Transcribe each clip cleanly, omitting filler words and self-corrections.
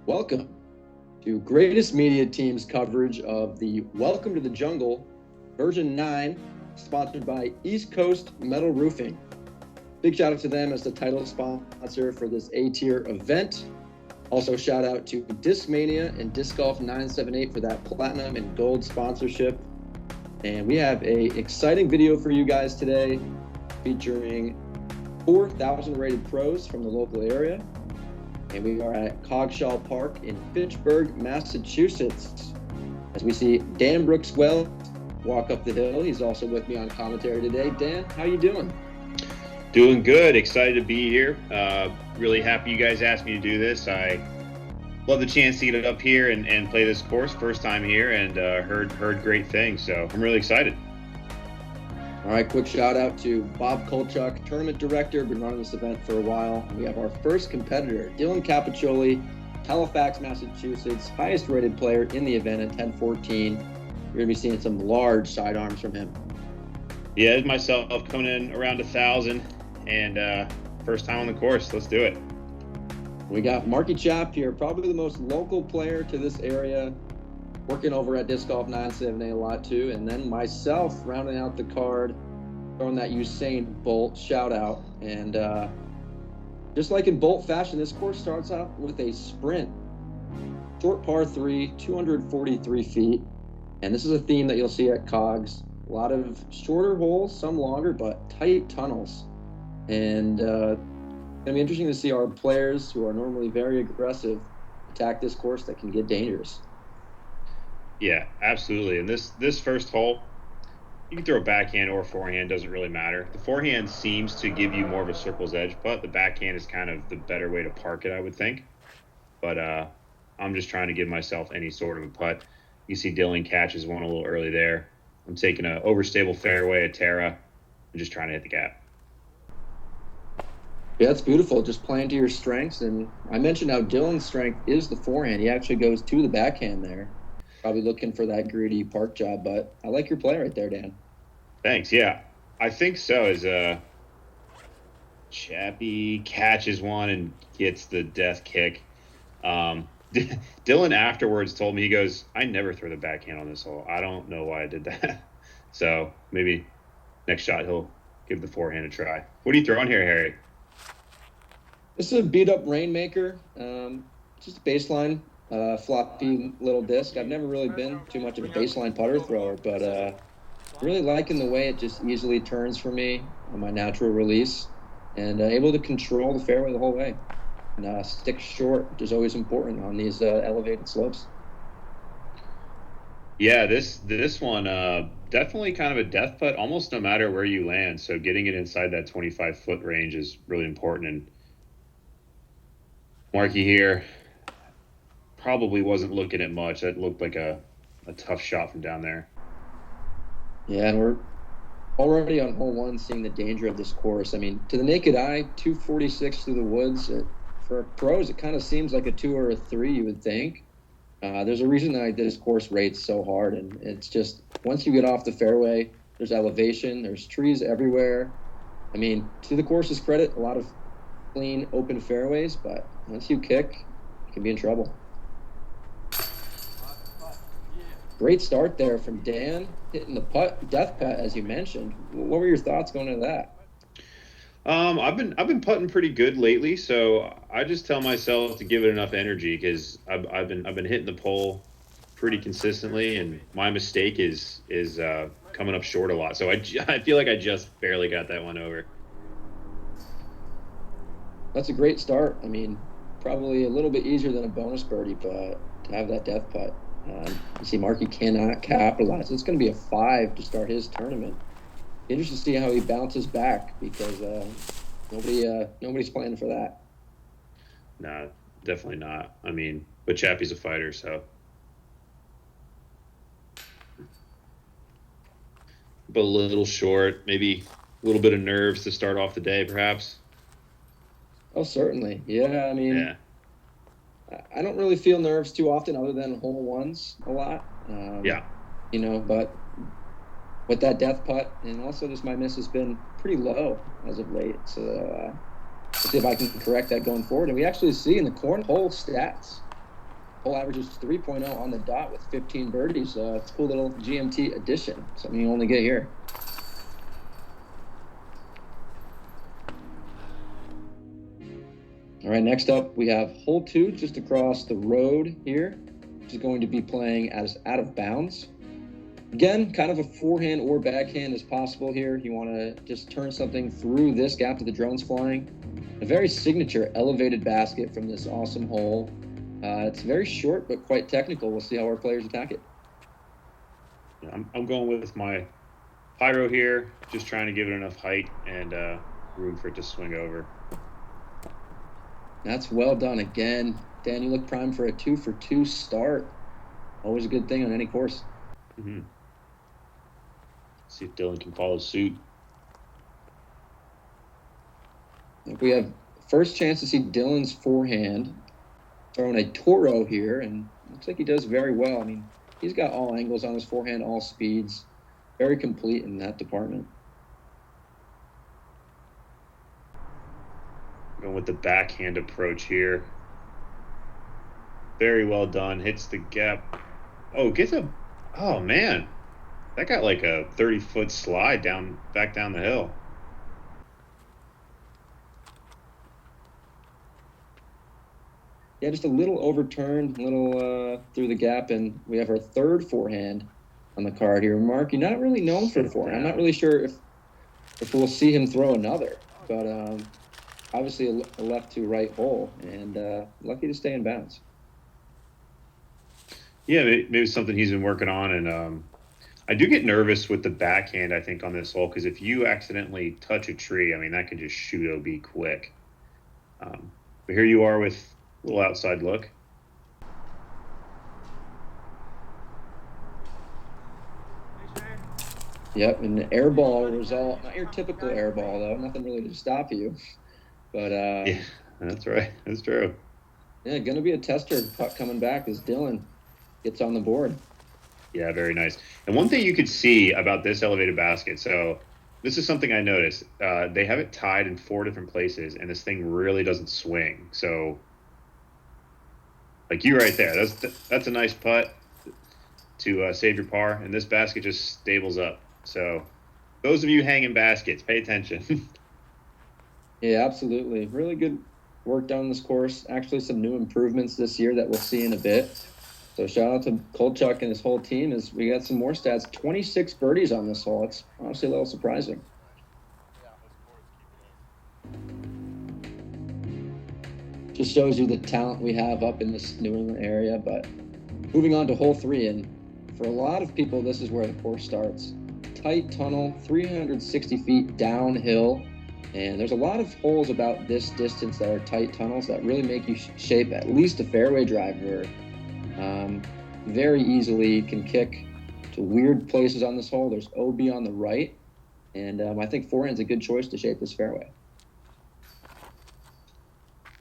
Welcome to Greatest Media Team's coverage of the Welcome to the Jungle version 9, sponsored by East Coast Metal Roofing. Big shout out to them as the title sponsor for this A-tier event. Also shout out to Discmania and Disc Golf 978 for that platinum and gold sponsorship. And we have a exciting video for you guys today featuring 4,000 rated pros from the local area. And we are at Coggshall Park in Fitchburg, Massachusetts. As we see Dan Brookswell walk up the hill. He's also with me on commentary today. Dan, how you doing? Doing good. Excited to be here. Really happy you guys asked me to do this. I love the chance to get up here and play this course. First time here, and heard great things. So I'm really excited. All right, quick shout out to Bob Kulchuk, tournament director, been running this event for a while. We have our first competitor, Dylan Capaccioli, Halifax, Massachusetts, highest rated player in the event at 1014. You're going to be seeing some large sidearms from him. Yeah, it's myself coming in around 1,000 and first time on the course. Let's do it. We got Marky Chap here, probably the most local player to this area, working over at Disc Golf 978 a lot too, and then myself rounding out the card, throwing that Usain Bolt shout out. And just like in Bolt fashion, this course starts out with a sprint, short par 3, 243 feet, and this is a theme that you'll see at Cogs. A lot of shorter holes, some longer, but tight tunnels. And it's going to be interesting to see our players who are normally very aggressive attack this course that can get dangerous. Yeah, absolutely. And this first hole, you can throw a backhand or forehand, doesn't really matter. The forehand seems to give you more of a circle's edge, but the backhand is kind of the better way to park it, I would think. But I'm just trying to give myself any sort of a putt. You see Dylan catches one a little early there. I'm taking an overstable fairway, a Terra. I'm just trying to hit the gap. Yeah, it's beautiful. Just playing to your strengths. And I mentioned how Dylan's strength is the forehand. He actually goes to the backhand there. Probably looking for that greedy park job, but I like your play right there, Dan. Thanks. Yeah, I think so. As Chappie catches one and gets the death kick. Dylan afterwards told me, he goes, I never throw the backhand on this hole. I don't know why I did that. So maybe next shot he'll give the forehand a try. What are you throwing here, Harry? This is a beat-up Rainmaker, just a baseline. Floppy little disc. I've never really been too much of a baseline putter thrower, but really liking the way it just easily turns for me on my natural release, and able to control the fairway the whole way. And stick short, which is always important on these elevated slopes. Yeah, this one definitely kind of a death putt, almost no matter where you land. So getting it inside that 25-foot range is really important. And Marky here probably wasn't looking at much. That looked like a tough shot from down there. Yeah, and we're already on hole 1 seeing the danger of this course. I mean, to the naked eye, 246 through the woods. For pros, it kind of seems like a 2 or a 3, you would think. There's a reason that this course rates so hard, and it's just once you get off the fairway, there's elevation, there's trees everywhere. I mean, to the course's credit, a lot of clean, open fairways, but once you kick, you can be in trouble. Great start there from Dan, hitting the death putt, as you mentioned. What were your thoughts going into that? I've been putting pretty good lately, so I just tell myself to give it enough energy because I've been hitting the pole pretty consistently, and my mistake is coming up short a lot. So I feel like I just barely got that one over. That's a great start. I mean, probably a little bit easier than a bonus birdie, but to have that death putt. You see Marky cannot capitalize. It's going to be a 5 to start his tournament. Interesting to see how he bounces back because nobody's planning for that. No, definitely not. I mean, but Chappie's a fighter, so. But a little short, maybe a little bit of nerves to start off the day, perhaps. Oh, certainly. Yeah, I mean, Yeah. I don't really feel nerves too often other than hole 1s a lot. Yeah. You know, but with that death putt, and also just my miss has been pretty low as of late. So let's see if I can correct that going forward. And we actually see in the cornhole stats, Hole averages 3.0 on the dot with 15 birdies. It's a cool little GMT addition, something you only get here. All right, next up we have hole 2 just across the road here, which is going to be playing as out of bounds. Again, kind of a forehand or backhand is possible here. You want to just turn something through this gap that the drone's flying. A very signature elevated basket from this awesome hole. It's very short but quite technical. We'll see how our players attack it. I'm going with my pyro here, just trying to give it enough height and room for it to swing over. That's well done again. Dan, you look primed for a 2-for-2 start. Always a good thing on any course. Mm-hmm. See if Dylan can follow suit. I think we have first chance to see Dylan's forehand throwing a Toro here, and looks like he does very well. I mean, he's got all angles on his forehand, all speeds. Very complete in that department. Going with the backhand approach here. Very well done. Hits the gap. Oh, oh man. That got like a 30-foot slide back down the hill. Yeah, just a little overturned, a little through the gap, and we have our third forehand on the card here. Mark, you're not really known for the forehand. I'm not really sure if we'll see him throw another, but obviously a left to right hole, and lucky to stay in bounds. Yeah, maybe something he's been working on, and I do get nervous with the backhand, I think, on this hole, because if you accidentally touch a tree, I mean, that can just shoot OB quick. But here you are with a little outside look. Yep, and the air ball result, not your typical air ball, though. Nothing really to stop you. But yeah, that's right. That's true. Yeah, going to be a tester putt coming back as Dylan gets on the board. Yeah, very nice. And one thing you could see about this elevated basket, so this is something I noticed. They have it tied in 4 different places, and this thing really doesn't swing. So, like you right there, that's a nice putt to save your par, and this basket just stables up. So, those of you hanging baskets, pay attention. Yeah, absolutely. Really good work done on this course. Actually, some new improvements this year that we'll see in a bit. So shout out to Kulchuk and his whole team as we got some more stats. 26 birdies on this hole. It's honestly a little surprising. Just shows you the talent we have up in this New England area. But moving on to hole 3, and for a lot of people, this is where the course starts. Tight tunnel, 360 feet downhill. And there's a lot of holes about this distance that are tight tunnels that really make you shape at least a fairway driver. Very easily can kick to weird places on this hole. There's OB on the right, and I think forehand's a good choice to shape this fairway.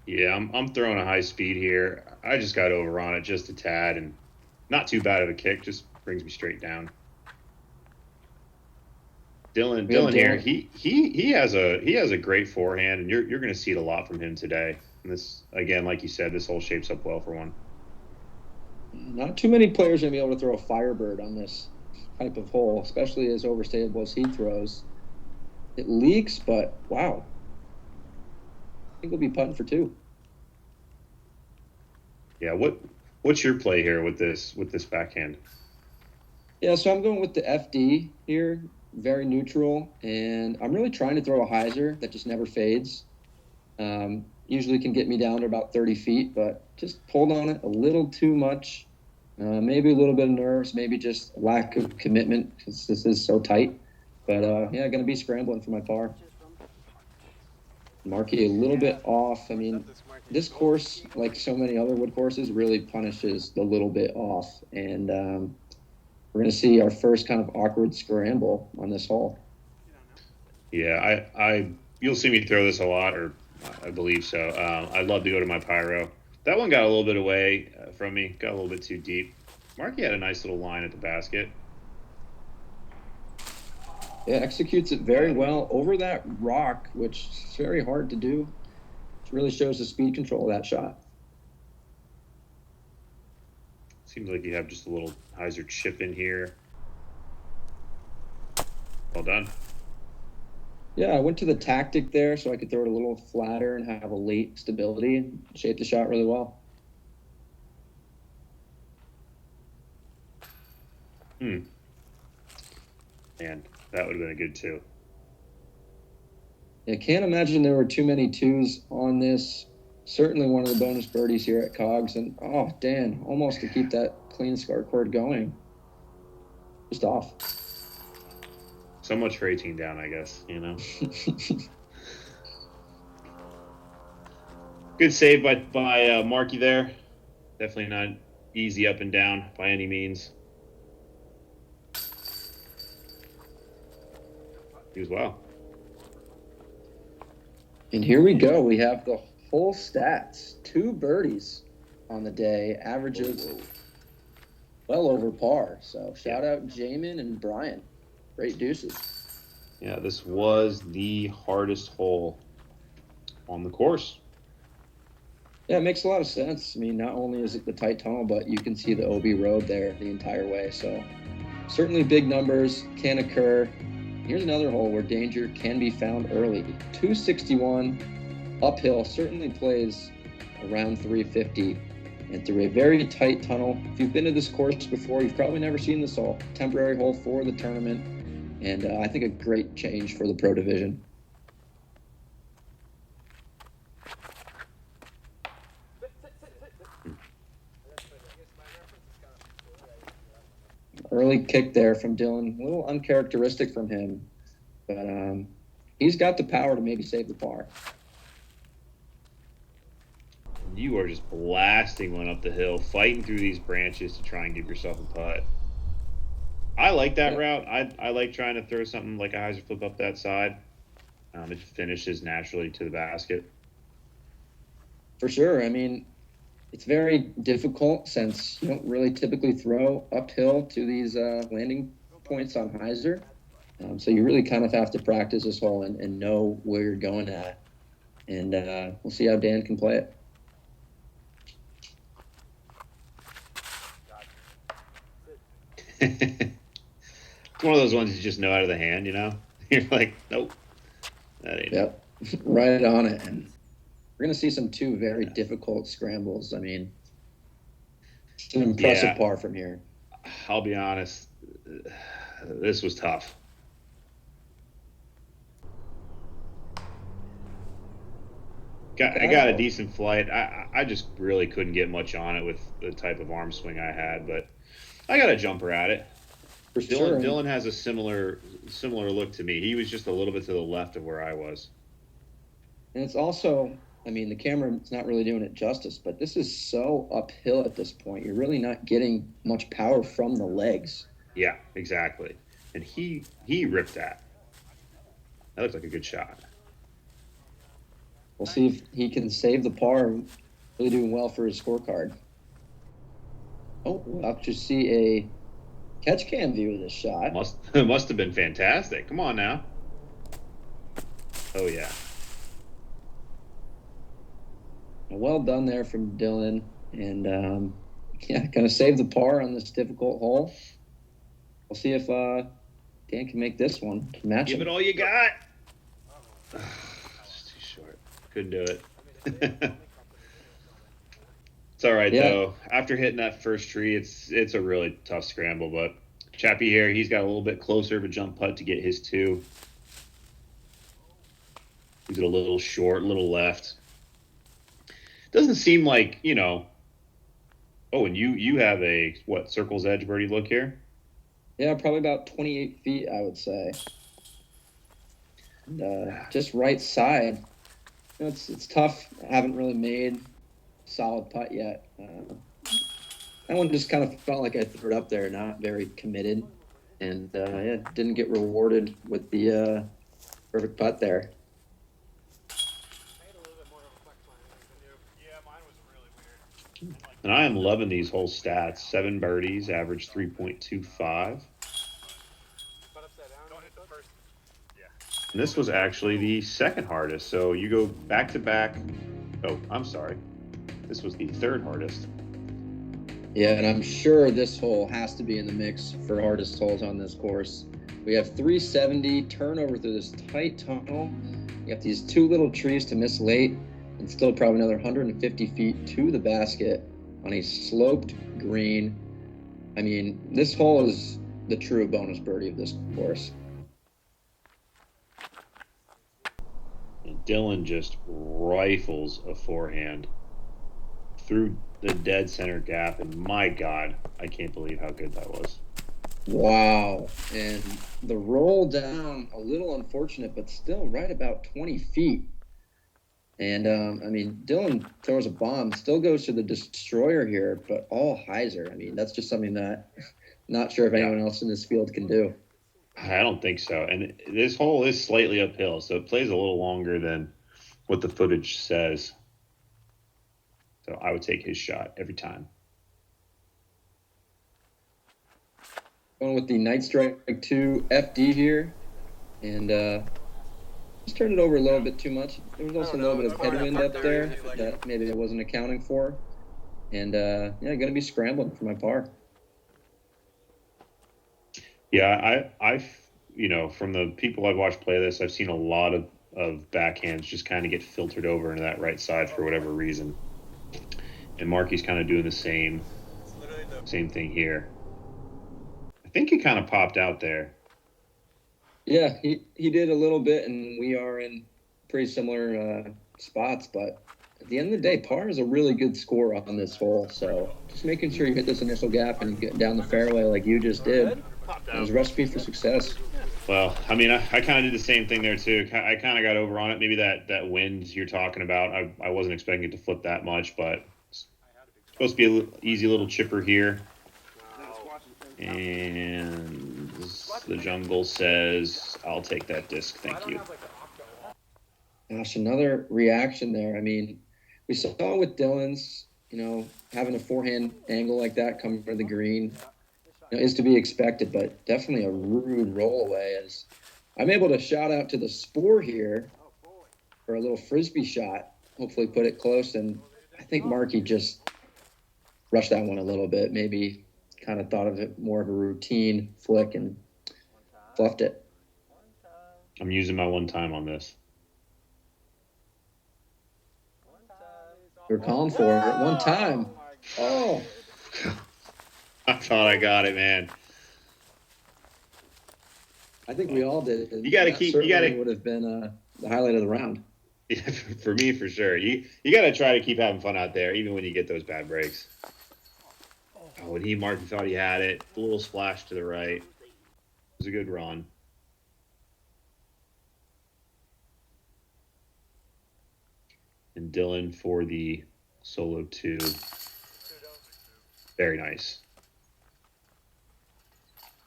Yeah, I'm throwing a high speed here. I just got over on it just a tad, and not too bad of a kick. Just brings me straight down. Dylan here, he has a great forehand, and you're going to see it a lot from him today. And this, again, like you said, this hole shapes up well for one. Not too many players are going to be able to throw a Firebird on this type of hole, especially as overstable as he throws. It leaks, but wow. I think we'll be putting for 2. Yeah, what's your play here with this backhand? Yeah, so I'm going with the FD here, very neutral, and I'm really trying to throw a hyzer that just never fades. Usually can get me down to about 30 feet, but just pulled on it a little too much. Maybe a little bit of nerves, maybe just lack of commitment because this is so tight. But yeah, going to be scrambling for my par. Marky a little bit off. I mean, this course, like so many other wood courses, really punishes the little bit off. And we're going to see our first kind of awkward scramble on this hole. Yeah, you'll see me throw this a lot, or I believe so. I'd love to go to my pyro. That one got a little bit away from me, got a little bit too deep. Marky had a nice little line at the basket. Yeah, executes it very well over that rock, which is very hard to do. It really shows the speed control of that shot. Seems like you have just a little hyzer chip in here. Well done. Yeah, I went to the tactic there so I could throw it a little flatter and have a late stability. Shaped the shot really well. Man, that would have been a good 2. I can't imagine there were too many 2s on this. Certainly one of the bonus birdies here at Cogs. And, oh, Dan, almost to keep that clean scorecard going. Just off. So much for 18 down, I guess, you know. Good save by Marky there. Definitely not easy up and down by any means. He was well. And here we go. We have the whole stats. 2 birdies on the day. Averages well over par. So shout out Jamin and Brian. Great deuces. Yeah, this was the hardest hole on the course. Yeah, it makes a lot of sense. I mean, not only is it the tight tunnel, but you can see the OB road there the entire way. So certainly big numbers can occur. Here's another hole where danger can be found early. 261 uphill, certainly plays around 350 and through a very tight tunnel. If you've been to this course before, you've probably never seen this hole. Temporary hole for the tournament, and I think a great change for the Pro Division. Early kick there from Dylan, a little uncharacteristic from him, but he's got the power to maybe save the par. You are just blasting one up the hill, fighting through these branches to try and give yourself a putt. I like that route. I like trying to throw something like a hyzer flip up that side. It finishes naturally to the basket. For sure. I mean, it's very difficult since you don't really typically throw uphill to these landing points on hyzer. So you really kind of have to practice this hole and know where you're going at. And we'll see how Dan can play it. It's one of those ones you just know out of the hand, you know? You're like, nope, that ain't Yep, right on it. And we're going to see some 2 very difficult scrambles. I mean, it's an impressive par from here. I'll be honest, this was tough. I got a decent flight. I just really couldn't get much on it with the type of arm swing I had, but I got a jumper at it. For sure. Dylan has a similar look to me. He was just a little bit to the left of where I was. And it's also, I mean, the camera is not really doing it justice, but this is so uphill at this point. You're really not getting much power from the legs. Yeah, exactly. And he ripped that. That looks like a good shot. We'll see if he can save the par. Really doing well for his scorecard. Oh, we'll actually see a catch cam view of this shot. Must have been fantastic. Come on now. Oh, yeah. Well done there from Dylan. And, yeah, going to save the par on this difficult hole. We'll see if Dan can make this one. Match Give him. it all you got. It's too short. Couldn't do it. It's all right, though. After hitting that first tree, it's a really tough scramble. But Chappie here, he's got a little bit closer of a jump putt to get his 2. He's a little short, a little left. Doesn't seem like, you know. Oh, and you have a, circle's edge birdie look here? Yeah, probably about 28 feet, I would say. And, just right side. You know, it's tough. I haven't really made solid putt yet. That one just kind of felt like I threw it up there, not very committed, and yeah, didn't get rewarded with the perfect putt there. And I am loving these whole stats. 7 birdies, average 3.25. And this was actually the second hardest. So you go back to back. Oh, I'm sorry. This was the third hardest. Yeah, and I'm sure this hole has to be in the mix for hardest holes on this course. We have 370 turnover through this tight tunnel. You have these two little trees to miss late, and still probably another 150 feet to the basket on a sloped green. I mean, this hole is the true bonus birdie of this course. And Dylan just rifles a forehand through the dead center gap, and my God, I can't believe how good that was. Wow. And the roll down, a little unfortunate, but still right about 20 feet. And, I mean, Dylan throws a bomb, still goes to the destroyer here, but all hyzer. I mean, that's just something that not sure if anyone else in this field can do. I don't think so. And this hole is slightly uphill, so it plays a little longer than what the footage says. So I would take his shot every time. Going with the Night Strike 2 FD here. And just turned it over a little bit too much. There was also a little bit of headwind up there that maybe I wasn't accounting for. And, yeah, going to be scrambling for my par. Yeah, I from the people I've watched play this, I've seen a lot of backhands just kind of get filtered over into that right side for whatever reason. And Marky's kind of doing the same thing here. I think he kind of popped out there. Yeah, he did a little bit, and we are in pretty similar spots. But at the end of the day, par is a really good score on this hole. So just making sure you hit this initial gap and get down the fairway like you just did is a recipe for success. Well, I mean, I kind of did the same thing there too. I kind of got over on it. Maybe that wind you're talking about, I wasn't expecting it to flip that much, but it's supposed to be an easy little chipper here. And the jungle says, I'll take that disc, thank you. Gosh, another reaction there. I mean, we saw with Dylan's, having a forehand angle like that coming from the green is to be expected, but definitely a rude roll away. As I'm able to shout out to the Spore here for a little frisbee shot, hopefully put it close. And I think Marky just rushed that one a little bit, maybe kind of thought of it more of a routine flick and fluffed it. I'm using my one time on this. You're calling for it one time. Oh. I thought I got it, man. I think we all did. You got to keep. You got to. Would have been the highlight of the round. Yeah, for me, for sure. You got to try to keep having fun out there, even when you get those bad breaks. Oh, and Marky thought he had it. A little splash to the right. It was a good run. And Dylan for the solo 2. Very nice.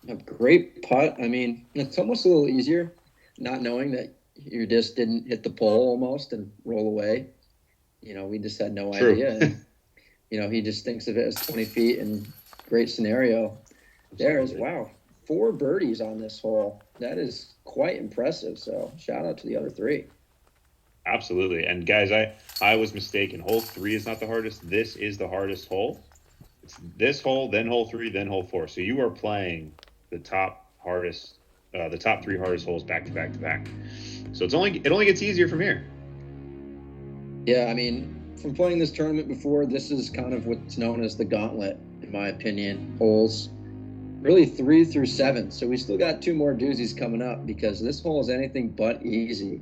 A great putt. I mean, it's almost a little easier not knowing that your disc didn't hit the pole almost and roll away. We just had no idea. And, he just thinks of it as 20 feet and great scenario. There is, wow, 4 birdies on this hole. That is quite impressive. So shout out to the other 3. Absolutely. And guys, I was mistaken. Hole 3 is not the hardest. This is the hardest hole. It's this hole, then hole 3, then hole 4. So you are playing the top 3 hardest holes back to back to back. So it only gets easier from here. Yeah, I mean, from playing this tournament before, this is kind of what's known as the gauntlet, in my opinion. Holes really 3 through 7. So we still got 2 more doozies coming up because this hole is anything but easy.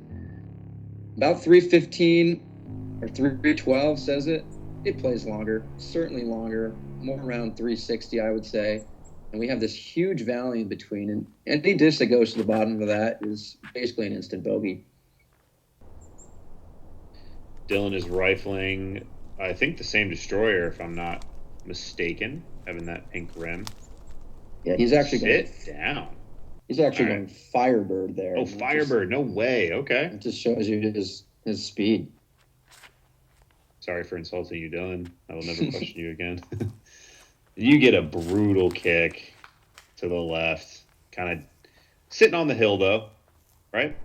About 315 or 312 says it. It plays longer, certainly longer, more around 360, I would say. And we have this huge valley in between. And any disc that goes to the bottom of that is basically an instant bogey. Dylan is rifling, I think, the same destroyer, if I'm not mistaken, having that pink rim. Yeah, he's actually going down. He's actually going Firebird there. Oh, Firebird. No way. Okay. It just shows you his speed. Sorry for insulting you, Dylan. I will never question you again. You get a brutal kick to the left. Kind of sitting on the hill, though, right?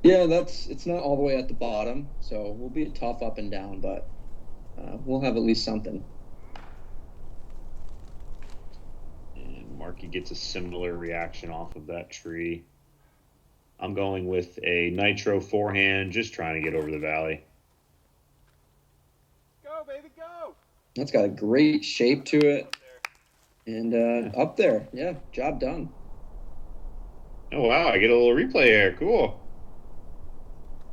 Yeah, it's not all the way at the bottom, so we'll be tough up and down, but we'll have at least something. Marky gets a similar reaction off of that tree. I'm going with a nitro forehand, just trying to get over the valley. Go, baby, go! That's got a great shape to it. And up there, yeah, job done. Oh, wow, I get a little replay here. Cool.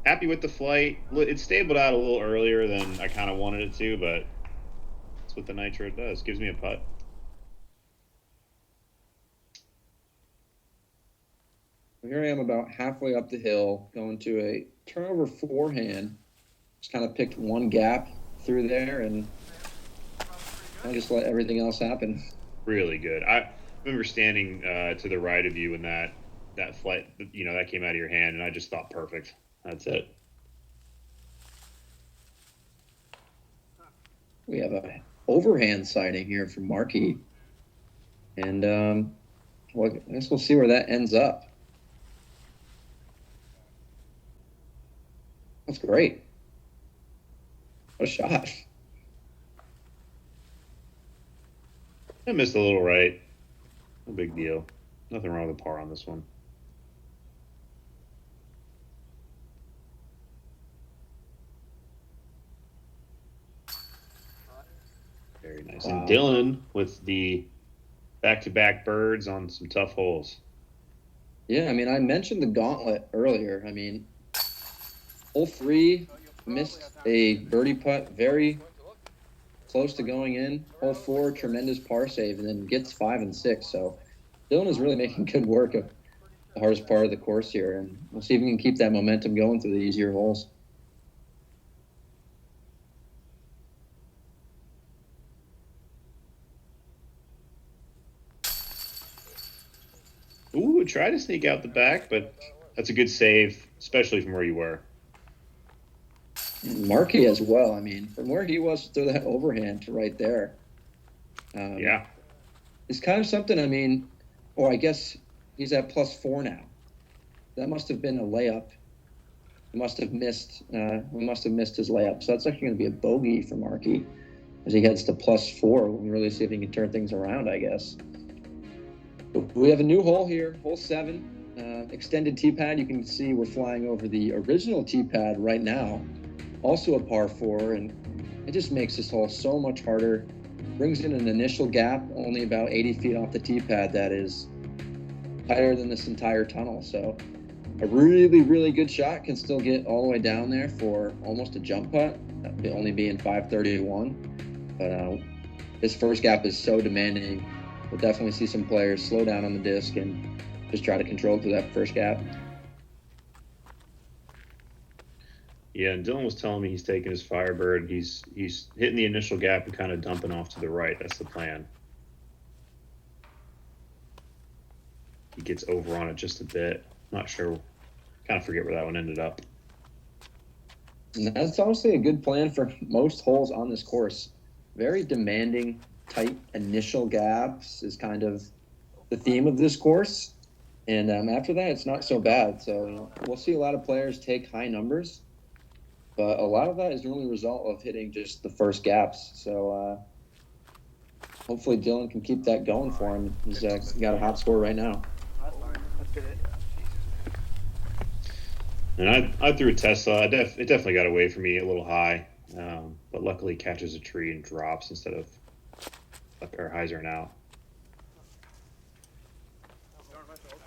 Happy with the flight. It stabled out a little earlier than I kind of wanted it to, but that's what the nitro does. Gives me a putt. Here I am about halfway up the hill, going to a turnover forehand. Just kind of picked one gap through there, and I just let everything else happen. Really good. I remember standing to the right of you when that flight, that came out of your hand, and I just thought, perfect. That's it. We have a overhand sighting here from Marky, and I guess we'll see where that ends up. That's great. What a shot. I missed a little right. No big deal. Nothing wrong with the par on this one. Very nice. Wow. And Dylan with the back-to-back birds on some tough holes. Yeah, I mean, I mentioned the gauntlet earlier. I mean, hole 3 missed a birdie putt, very close to going in. Hole 4, tremendous par save, and then gets 5 and 6. So Dylan is really making good work of the hardest part of the course here, and we'll see if we can keep that momentum going through the easier holes. Ooh, try to sneak out the back, but that's a good save, especially from where you were. And Marky as well. I mean, from where he was to that overhand to right there. Yeah. It's kind of something, I mean, I guess he's at +4 now. That must have been a layup. We must have missed his layup. So that's actually going to be a bogey for Marky as he heads to +4. We'll really see if he can turn things around, I guess. But we have a new hole here, hole 7, extended tee pad. You can see we're flying over the original tee pad right now, also a par 4, and it just makes this hole so much harder. Brings in an initial gap only about 80 feet off the tee pad that is higher than this entire tunnel. So a really, really good shot can still get all the way down there for almost a jump putt, only being 531. But this first gap is so demanding. We'll definitely see some players slow down on the disc and just try to control through that first gap. Yeah, and Dylan was telling me he's taking his Firebird. He's hitting the initial gap and kind of dumping off to the right. That's the plan. He gets over on it just a bit. Not sure. Kind of forget where that one ended up. And that's honestly a good plan for most holes on this course. Very demanding, tight initial gaps is kind of the theme of this course. And after that, it's not so bad. So we'll see a lot of players take high numbers. But a lot of that is really a result of hitting just the first gaps. So hopefully Dylan can keep that going for him. He's got a hot score right now. That's good. And I threw a Tesla. It definitely got away from me a little high. But luckily catches a tree and drops instead of a pair of hyzering out.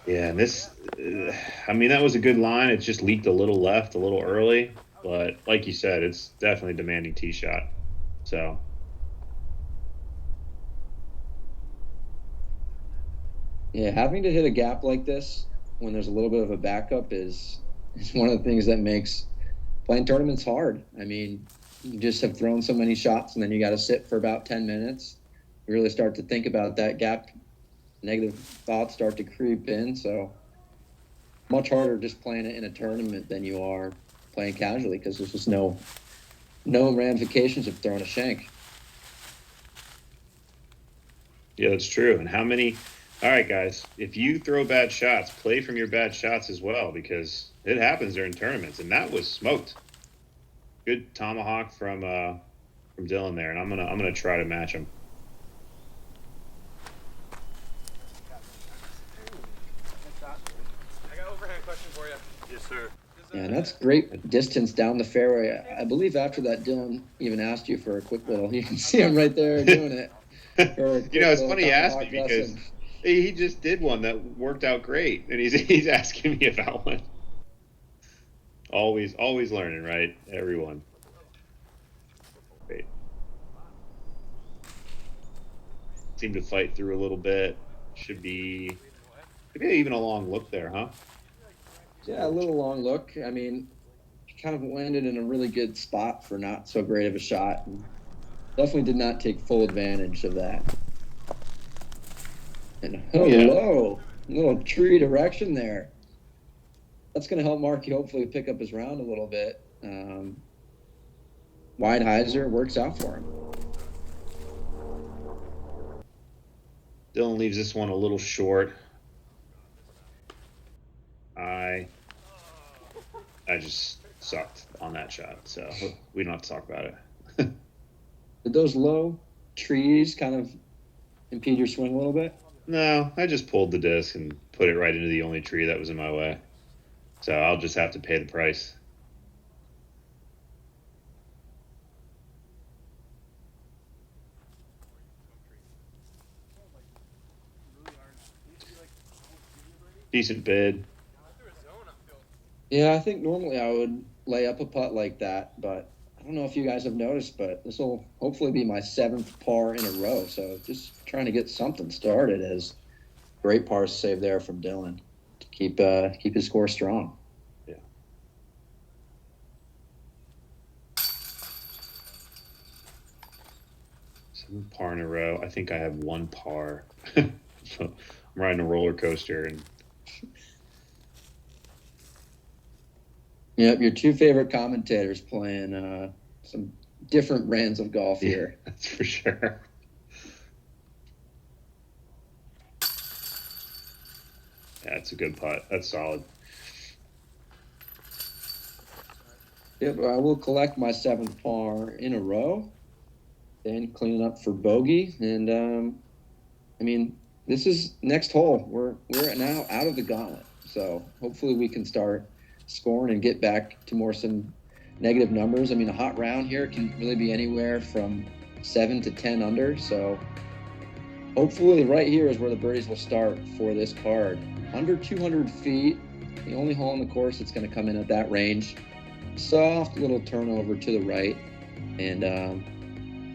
Yeah, and this, that was a good line. It just leaked a little left, a little early. But like you said, it's definitely a demanding tee shot. So. Yeah, having to hit a gap like this when there's a little bit of a backup is one of the things that makes playing tournaments hard. I mean, you just have thrown so many shots and then you got to sit for about 10 minutes. You really start to think about that gap. Negative thoughts start to creep in. So much harder just playing it in a tournament than you are playing casually because there's just no ramifications of throwing a shank. Yeah, that's true. And all right, guys, if you throw bad shots, play from your bad shots as well, because it happens during tournaments, and that was smoked. Good tomahawk from Dylan there, and I'm gonna try to match him. sir. Yeah, and that's great distance down the fairway. I believe after that, Dylan even asked you for a quick little. You can see him right there doing it. For a quick It's little funny he asked me tomahawk because lesson. he just did one that worked out great, and he's asking me about one. Always learning, right? Everyone. Great. Seemed to fight through a little bit. Should be maybe even a long look there, huh? Yeah, a little long look. I mean, kind of landed in a really good spot for not so great of a shot. And definitely did not take full advantage of that. And hello, little tree direction there. That's going to help Marky hopefully pick up his round a little bit. Wide hyzer works out for him. Dylan leaves this one a little short. I just sucked on that shot, so we don't have to talk about it. Did those low trees kind of impede your swing a little bit? No, I just pulled the disc and put it right into the only tree that was in my way. So I'll just have to pay the price. Decent bid. Yeah, I think normally I would lay up a putt like that, but I don't know if you guys have noticed, but this will hopefully be my 7th par in a row. So just trying to get something started. As great par save there from Dylan to keep his score strong. Yeah. Seven par in a row. I think I have 1 par. So I'm riding a roller coaster and. Yep, your 2 favorite commentators playing some different brands of golf here. Yeah, that's for sure. Yeah, it's a good putt. That's solid. Yep, I will collect my 7th par in a row. Then clean up for bogey. And, I mean, this is next hole. We're now out of the gauntlet. So hopefully we can start scoring and get back to some negative numbers. I mean, a hot round here can really be anywhere from 7 to 10 under. So hopefully right here is where the birdies will start for this card. Under 200 feet, the only hole on the course that's going to come in at that range. Soft little turnover to the right. And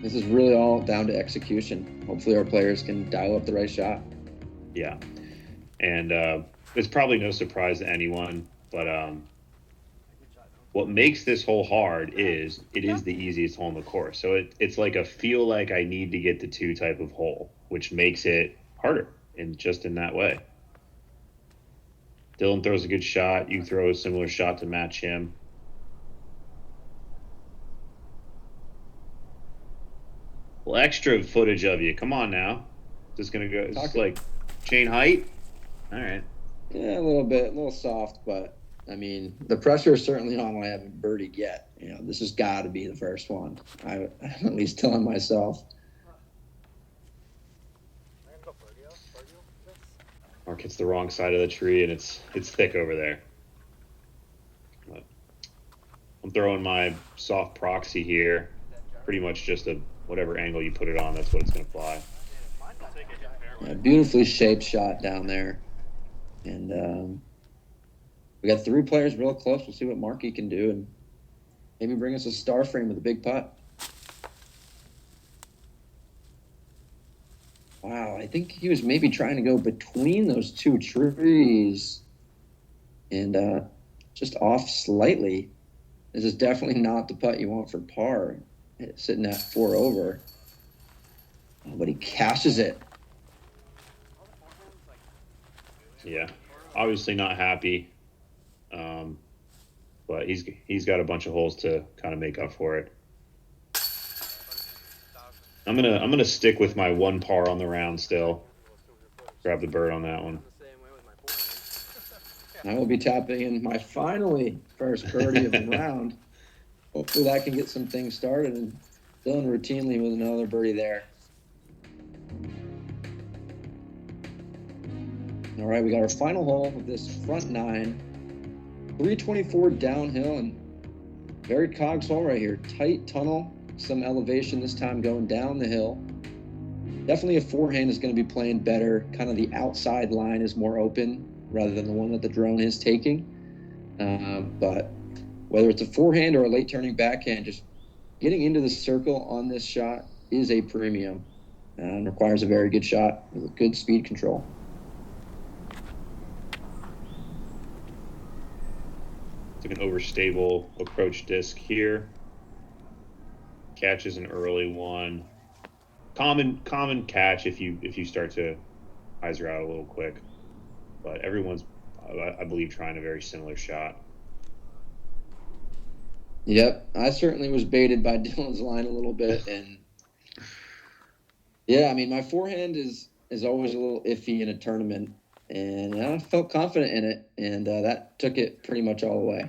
this is really all down to execution. Hopefully our players can dial up the right shot. Yeah. And it's probably no surprise to anyone, but what makes this hole hard is it is the easiest hole in the course. So it's like a feel like I need to get the 2 type of hole, which makes it harder in that way. Dylan throws a good shot. You throw a similar shot to match him. Well, extra footage of you. Come on now. Just gonna go. It's like chain height. All right. Yeah, a little bit, a little soft, but I mean, the pressure is certainly on when I haven't birdied yet. You know, this has got to be the first one. I'm at least telling myself. Mark hits the wrong side of the tree, and it's thick over there. But I'm throwing my soft proxy here. Pretty much just whatever angle you put it on, that's what it's going to fly. Yeah, beautifully shaped shot down there. And we got 3 players real close. We'll see what Marky can do and maybe bring us a star frame with a big putt. Wow, I think he was maybe trying to go between those 2 trees and just off slightly. This is definitely not the putt you want for par. It's sitting at 4 over. Oh, but he cashes it. Yeah, obviously not happy, but he's got a bunch of holes to kind of make up for it. I'm gonna stick with my 1 par on the round still. Grab the bird on that one. I will be tapping in my finally first birdie of the round. Hopefully that can get some things started, and Dylan routinely with another birdie there. All right, we got our final hole of this front 9. 324 downhill and very Coggshall right here. Tight tunnel, some elevation this time going down the hill. Definitely a forehand is going to be playing better. Kind of the outside line is more open rather than the one that the drone is taking. But whether it's a forehand or a late turning backhand, just getting into the circle on this shot is a premium and requires a very good shot with good speed control. It's like an overstable approach disc here. Catches an early one. Common catch if you start to hyzer out a little quick. But everyone's, I believe, trying a very similar shot. Yep, I certainly was baited by Dylan's line a little bit, and yeah, I mean, my forehand is always a little iffy in a tournament, and I felt confident in it, and that took it pretty much all the way.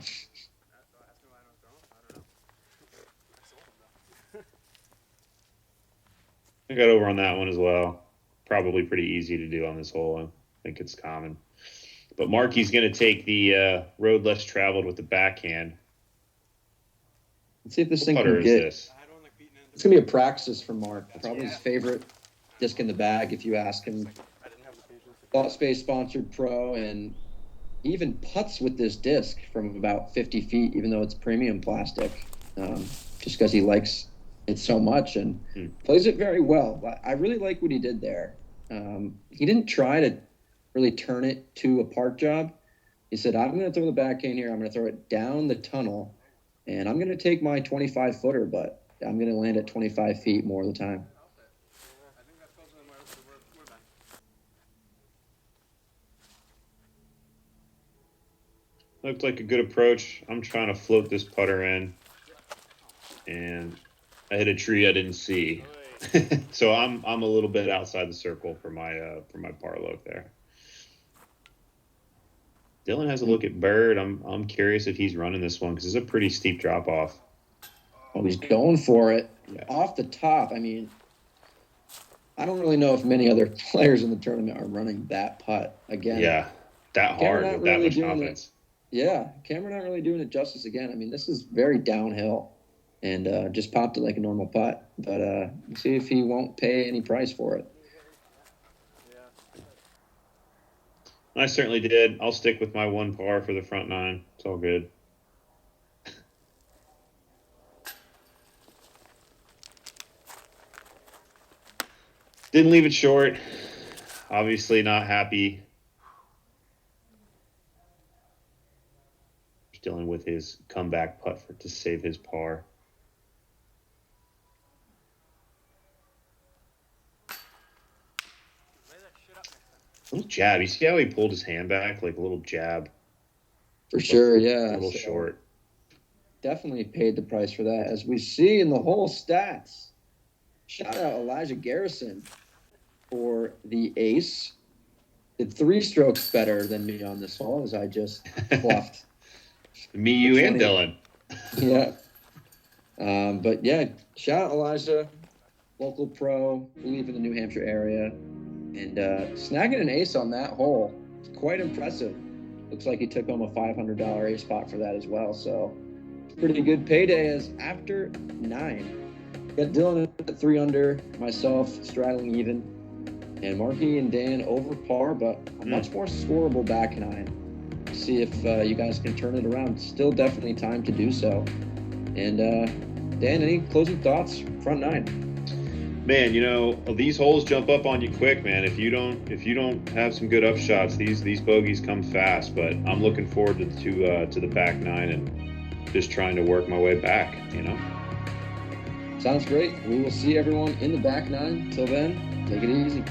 I got over on that one as well. Probably pretty easy to do on this hole. I think it's common. But Marky's going to take the road less traveled with the backhand. Let's see if this What thing putter can is get. this? It's going to be a practice for Mark. Probably his favorite disc in the bag if you ask him. Thought Space sponsored pro, and he even putts with this disc from about 50 feet, even though it's premium plastic, just because he likes it so much and plays it very well. I really like what he did there. He didn't try to really turn it to a park job. He said, I'm going to throw the backhand here. I'm going to throw it down the tunnel, and I'm going to take my 25-footer, but I'm going to land at 25 feet more of the time. Looked like a good approach. I'm trying to float this putter in, and I hit a tree I didn't see. So I'm a little bit outside the circle for my par look there. Dylan has a look at bird. I'm curious if he's running this one because it's a pretty steep drop off. Oh, he's going for it Yeah. off the top. I mean, I don't really know if many other players in the tournament are running that putt again. Yeah, that Cameron hard not with that really much doing confidence. Yeah, Cameron not really doing it justice again. I mean, this is very downhill, and just popped it like a normal putt. But we'll see if he won't pay any price for it. I certainly did. I'll stick with my one par for the front nine. It's all good. Didn't leave it short. Obviously not happy. Dealing with his comeback putt to save his par. Little jab. You see how he pulled his hand back? Like a little jab. For sure, yeah. A little So short. definitely paid the price for that. As we see in the whole stats, shout out Elijah Garrison for the ace. Did 3 strokes better than me on this hole as I just bluffed. Me, you, and 20. Dylan. Yeah. But yeah, shout out Elijah, local pro, believe in the New Hampshire area, and snagging an ace on that hole is quite impressive. Looks like he took home a $500 ace spot for that as well. So pretty good payday as after 9. Got Dylan at 3 under, myself straddling even, and Marky and Dan over par, but a much more scoreable back 9. See if you guys can turn it around. Still definitely time to do so. And Dan, any closing thoughts? Front 9. Man, you know, these holes jump up on you quick, man. If you don't have some good upshots, these bogeys come fast. But I'm looking forward to the back 9 and just trying to work my way back, you know. Sounds great. We will see everyone in the back 9. Till then, take it easy.